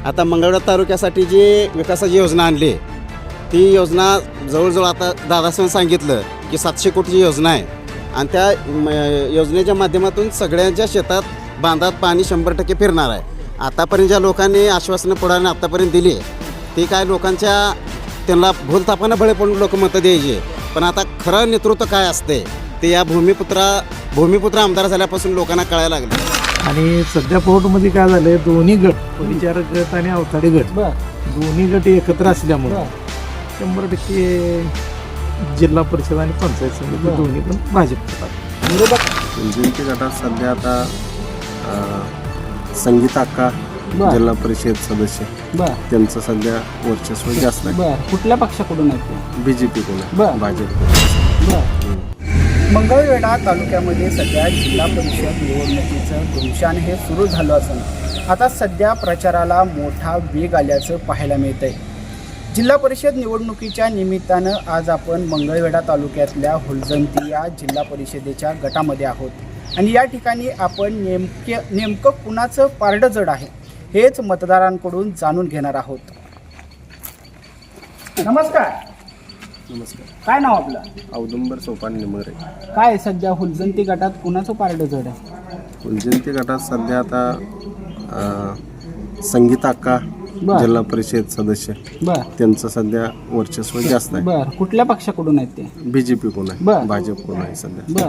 आता मंगळवेढा तालुक्यासाठी जी विकासाची योजना आणली ती योजना जवळजवळ आता दादासाहेब सांगितलं की 700 कोटीची योजना आहे आणि त्या योजनेच्या माध्यमातून सगळ्यांच्या शेतात बांधात पाणी 100% फिरणार आहे. आतापर्यंत ज्या लोकांनी आश्वासनं पुढाने आतापर्यंत दिली ती काय लोकांच्या त्यांना भूलथापानं बळे पडून लोक मतं द्यायची, पण आता खरं नेतृत्व काय असते ते या भूमिपुत्र आमदार झाल्यापासून लोकांना कळायला लागलं. आणि सध्या पौटमध्ये काय झालंय, दोन्ही गट परिचारक गट आणि अवताडे गट दोन्ही गट एकत्र असल्यामुळे 100% जिल्हा परिषद आणि पंचायत समिती दोन्ही पण भाजपचे. जयंती गटात सध्या आता संगीता अक्का जिल्हा परिषद सदस्य त्यांचं सध्या वर्चस्व जास्त आहे. कुठल्या पक्षाकडून आहे? BJP कडून, भाजप. मंगळवेढा तालुक्यामध्ये सध्या जिल्हा परिषद निवडणुकीचं धुमशान हे सुरू झालं असून आता सध्या प्रचाराला मोठा वेग आल्याचं पाहायला मिळतं आहे. जिल्हा परिषद निवडणुकीच्या निमित्तानं आज आपण मंगळवेढा तालुक्यातल्या हुलजंती या जिल्हा परिषदेच्या गटामध्ये आहोत आणि या ठिकाणी आपण नेमकं कुणाचं पारडं जड आहे हेच मतदारांकडून जाणून घेणार आहोत. नमस्कार. नमस्कार. काय नाव आपलं? औदुंबर सोपान निमगरे. काय सध्या हुलजंती गटात कुणाचं पारडं जड आहे? जयंती गटात सध्या आता संगीता अक्का जिल्हा परिषद सदस्य त्यांचं सध्या वर्चस्व जास्त आहे. कुठल्या पक्षाकडून आहेत ते? BJP कडून आहे, भाजप कडून आहे सध्या.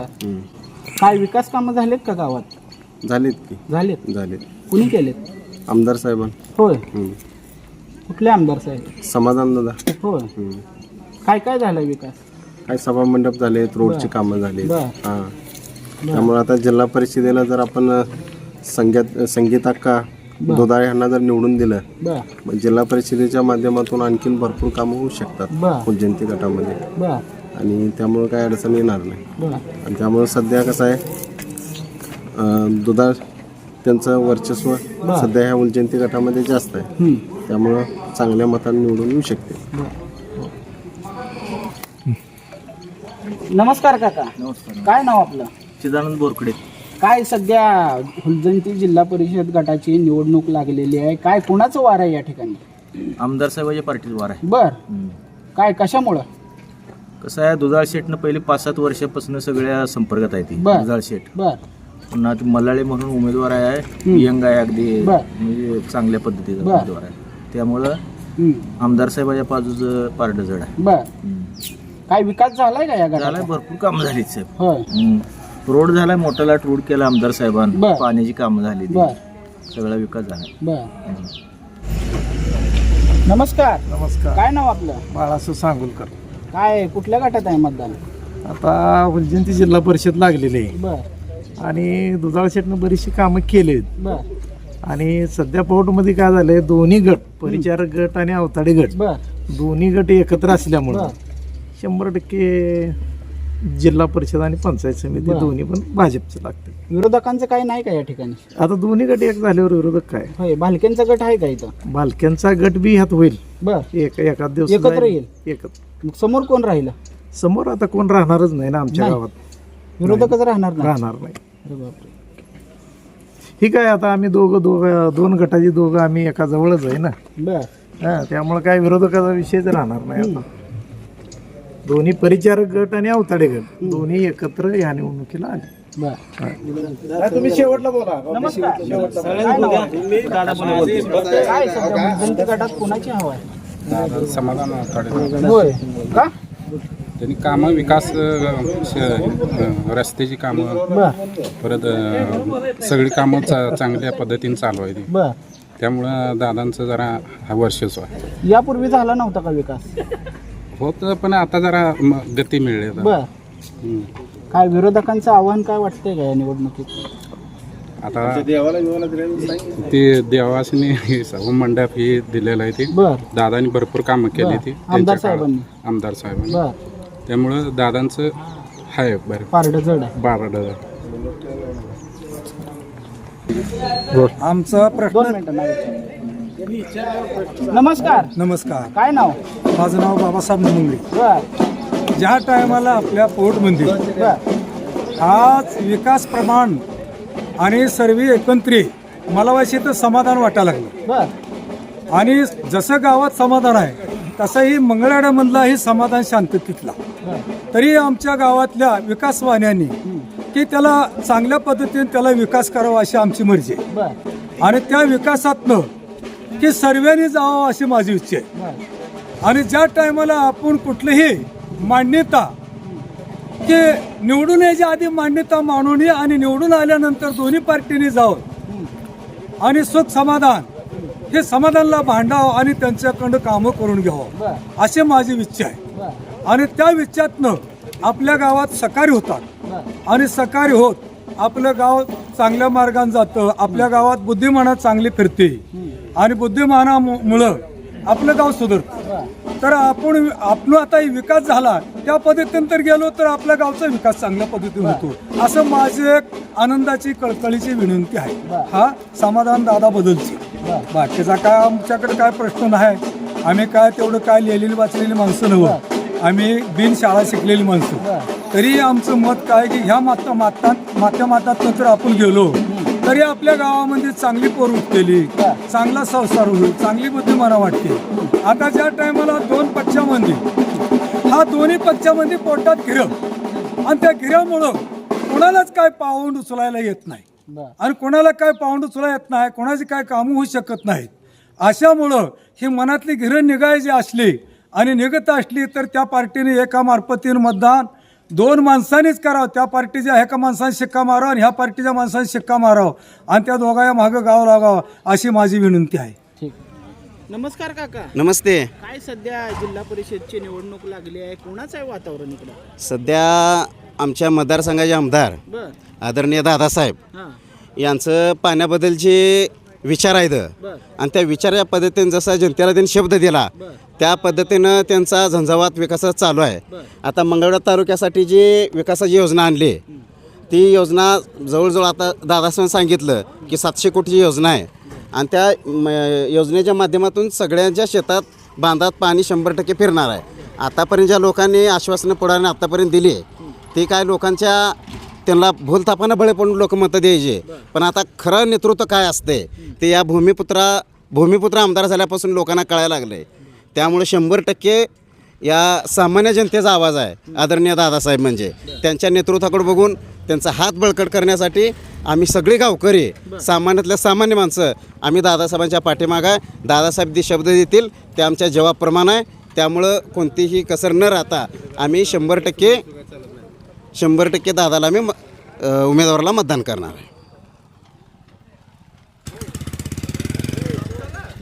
काय विकास कामं झालेत का गावात? झालीत की? झालेत. कुणी केलेत? आमदार साहेबांनी. होय. कुठले आमदार साहेब? समाधान दादा. होय. काय काय झालं विकास? काय सभा मंडप झालेत, रोडची कामं झालीत. हां, त्यामुळे आता जिल्हा परिषदेला जर आपण संगीत अक्का दोदाळे यांना जर निवडून दिलं मग जिल्हा परिषदेच्या माध्यमातून आणखीन भरपूर कामं होऊ शकतात जयंती गटामध्ये आणि त्यामुळे काय अडचण येणार नाही. आणि त्यामुळे सध्या कसं आहे, दुधाळ त्यांचं वर्चस्व सध्या ह्या उलजयंती गटामध्ये जास्त आहे, त्यामुळं चांगल्या मतांनी निवडून येऊ शकते. नमस्कार काका. नमस्कार. काय नाव आपलं? चिदानंद बोरकडे. काय सध्या हुलजंती जिल्हा परिषद गटाची निवडणूक लागलेली आहे, काय कुणाचं वार आहे या ठिकाणी? आमदार साहेबाच्या पार्टीचं वार आहे. काय कशामुळं? कसं आहे, दुधाळ शेठनं पहिले 5-7 वर्षापासून सगळ्या संपर्कात आहे ती दुधाळ शेठ. पुन्हा ती मल्लाळे म्हणून उमेदवार आहे, यंग आहे अगदी, म्हणजे चांगल्या पद्धतीचा उमेदवार आहे, त्यामुळं आमदार साहेबाच्या बाजूचं पारडं जड आहे. काय विकास झालाय का या गटात? झालाय, भरपूर कामं झाली साहेब. रोड झालाय, मोठा लाट रोड केला आमदार साहेबांनी, पाण्याची कामं झाली, सगळा विकास झाला. नमस्कार. नमस्कार. काय नाव आपलं? बाळासाहेब सांगोलकर. काय कुठल्या गटात आहे मतदान? आता हुलजंती जिल्हा परिषद लागलेली आहे आणि दुधाळ शेटनं बरीचशी कामं केलीत. आणि सध्या पौटमध्ये काय झालंय, दोन्ही गट परिचारक गट आणि अवताडे गट दोन्ही गट एकत्र असल्यामुळं 100% जिल्हा परिषद आणि पंचायत समिती दोन्ही पण भाजपचे लागते. विरोधकांचं काय नाही का या ठिकाणी? आता दोन्ही गट एक झाल्यावर विरोधक काय? होय. भालक्यांचा गट आहे का इथं? भालक्यांचा गट बी ह्यात होईल, एका दिवस एकत्र येईल. एकत्र. मग समोर कोण राहिलं? समोर आता कोण राहणारच नाही ना आमच्या गावात, विरोधकच राहणार नाही. ठीक आहे, आता आम्ही दोन गटाची दोघं आम्ही एका जवळच आहे ना, त्यामुळे काय विरोधकाचा विषयच राहणार नाही. आता दोन्ही परिचारक गट आणि अवताडे गट दोन्ही एकत्र या निवडणुकीला आले. तुम्ही शेवटला बोला. गटात कोणाची हवा आहे? समाधान होय का? त्यांनी कामं विकास, रस्त्याची कामं, परत सगळी कामं चांगल्या पद्धतीने चालू आहे ती, त्यामुळं दादांचं जरा हा वर्चस्व आहे. यापूर्वी झाला नव्हता का विकास? होतं, पण आता जरा गती मिळली. काय विरोधकांचं आव्हान काय वाटतंय का या निवडणुकीत? आता ते देवासनी सभा मंडप ही दिलेलं आहे, ते दादांनी भरपूर कामं केली ती आमदार साहेबांनी. त्यामुळं दादांचं आहे बरं पारडं जड आहे. आमचा नमस्कार. नमस्कार. काय नाव? माझं नाव बाबासाहेब मुंगळे. ज्या टायमाला आपल्या पोर्टमध्ये आज विकास प्रमाण आणि सर्व एकत्रित मला वाटते तर समाधान वाटायला लागलं. आणि जसं गावात समाधान आहे तसंही मंगळवेढ्यामधलाही समाधान शांततेतला. तरी आमच्या गावातल्या विकासवाण्यांनी की त्याला चांगल्या पद्धतीने त्याला विकास करावा अशी आमची मर्जी आहे. आणि त्या विकासातनं की सर्वांनी जावं अशी माझी इच्छा आहे. आणि ज्या टायमाला आपण कुठलीही मान्यता की निवडून यायच्या आधी मान्यता मानून आणि निवडून आल्यानंतर दोन्ही पार्टीने जावं आणि सुख समाधान हे समाधानला भांडावं आणि त्यांच्याकडं कामं करून घ्यावं अशी माझी इच्छा आहे. आणि त्या विचारातनं आपल्या गावात सकार्य होतात आणि सकार्य होत आपलं गाव चांगल्या मार्गाने जातं. आपल्या गावात बुद्धिमाना चांगली फिरते आणि बुद्धिमानामुळं आपलं गाव सुधारतं. तर आपण आता विकास झाला त्या पद्धतीने तर गेलो तर आपल्या गावचा विकास चांगल्या पद्धतीने होतो असं माझी एक आनंदाची कळकळीची विनंती आहे. हा समाधान दादा बदलची. बाकीचा काय आमच्याकडे काय प्रश्न नाही. आम्ही काय तेवढं काय लिहिलेली वाचलेली माणसं नव्हतं. आम्ही बिन शाळा शिकलेली माणसं. तरी आमचं मत काय की ह्या माध्यमातून जर आपण गेलो तरी आपल्या गावामध्ये चांगली पोर उठलेली, चांगला संसार होईल, चांगली बुद्धिमाना वाटते. आता ज्या टायमाला दोन पक्षामध्ये हा दोन्ही पक्षामध्ये पोटात गिरं आणि त्या गिऱ्यामुळं कोणालाच काय पाऊंड उचलायला येत नाही आणि कोणाला काय पाऊंड उचलायला येत नाही, कोणाची काय कामं होऊ शकत नाहीत. अशामुळं ही मनातली गिरं निघायची असली आणि निघत असली तर त्या पार्टीने एका मार्फतीने मतदान दोन माणसांनीच करावं. त्या पार्टीच्या एका माणसाने शिक्का मारावं आणि ह्या पार्टीच्या माणसाने शिक्का मारावं आणि त्या दोघांच्या मागं गाव लागावं अशी माझी विनंती आहे. नमस्कार काका. नमस्ते. काय सध्या जिल्हा परिषदची निवडणूक लागली आहे, कोणाचं आहे वातावरण इकडं? सध्या आमच्या मतदारसंघाचे आमदार बर आदरणीय दादासाहेब हां यांचं पाण्याबद्दलचे विचार आहेत बर आणि त्या विचाराच्या पद्धतीने जसा जनतेला त्यांनी शब्द दिला बर त्या पद्धतीनं त्यांचा झंझावात विकासाचा चालू आहे. बर आता मंगळवेढा तालुक्यासाठी जी विकासाची योजना आणली ती योजना जवळजवळ आता दादासाहेब सांगितलं की 700 कोटीची योजना आहे आणि त्या योजनेच्या माध्यमातून सगळ्यांच्या शेतात बांधात पाणी 100% फिरणार आहे. आतापर्यंत ज्या लोकांनी आश्वासनं पुढाने आतापर्यंत दिली ती काय लोकांच्या त्यांना भूलथापानं बळे पडून लोक मतं द्यायचे. पण आता खरं नेतृत्व काय असते ते या भूमिपुत्र आमदार झाल्यापासून लोकांना कळायला लागले. त्यामुळे 100% या सामान्य जनतेचा आवाज आहे आदरणीय दादासाहेब. म्हणजे त्यांच्या नेतृत्वाकडे बघून त्यांचा हात बळकट करण्यासाठी आम्ही सगळे गावकरी सामान्यातल्या सामान्य माणसं आम्ही दादासाहेबांच्या पाठीमागं आहे. दादासाहेब जे शब्द देतील ते आमच्या जबाबप्रमाणे आहे. त्यामुळं कोणतीही कसर न राहता आम्ही 100% दादाला आम्ही उमेदवाराला मतदान करणार आहे.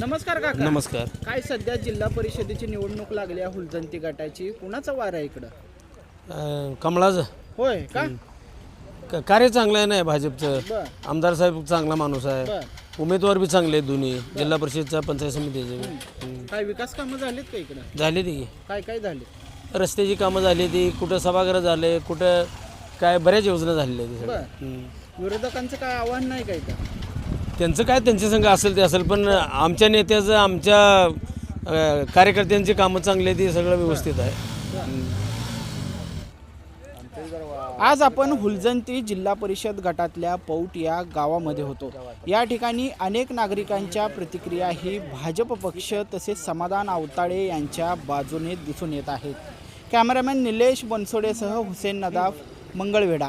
नमस्कार काका. नमस्कार. काय सध्या जिल्हा परिषदेची निवडणूक लागली आहे हुलजंती गटाची, कुणाचा वार आहे इकडं? कमळाचं होय का? कार्य चांगलं आहे ना भाजपचं. बर आमदार साहेब चांगला माणूस आहे. बर उमेदवार बी चांगले आहेत दोन्ही जिल्हा परिषदच्या पंचायत समितीचे. काय विकास कामं झालीत का इकडं? झाली ती काय काय झाले? रस्त्याची कामं झाली ती, कुठं सभागृह झाले, कुठं काय बऱ्याच योजना झालेल्या आहेत बर सगळ्या. विरोधकांचं काय आव्हान नाही काय का? त्यांचं काय त्यांच्या संघ असेल ते असेल, पण आमच्या नेत्याचं आमच्या कार्यकर्त्यांची कामं चांगली आहेत, ती सगळं व्यवस्थित आहे. आज आपण हुलजंती जिल्हा परिषद गटातल्या पौट या गावामध्ये होतो. या ठिकाणी अनेक नागरिकांच्या प्रतिक्रिया ही भाजप पक्ष तसेच समाधान आवताळे यांच्या बाजूने दिसून येत आहेत. कॅमेरामॅन निलेश बनसोडेसह हुसेन नदाफ, मंगळवेढा.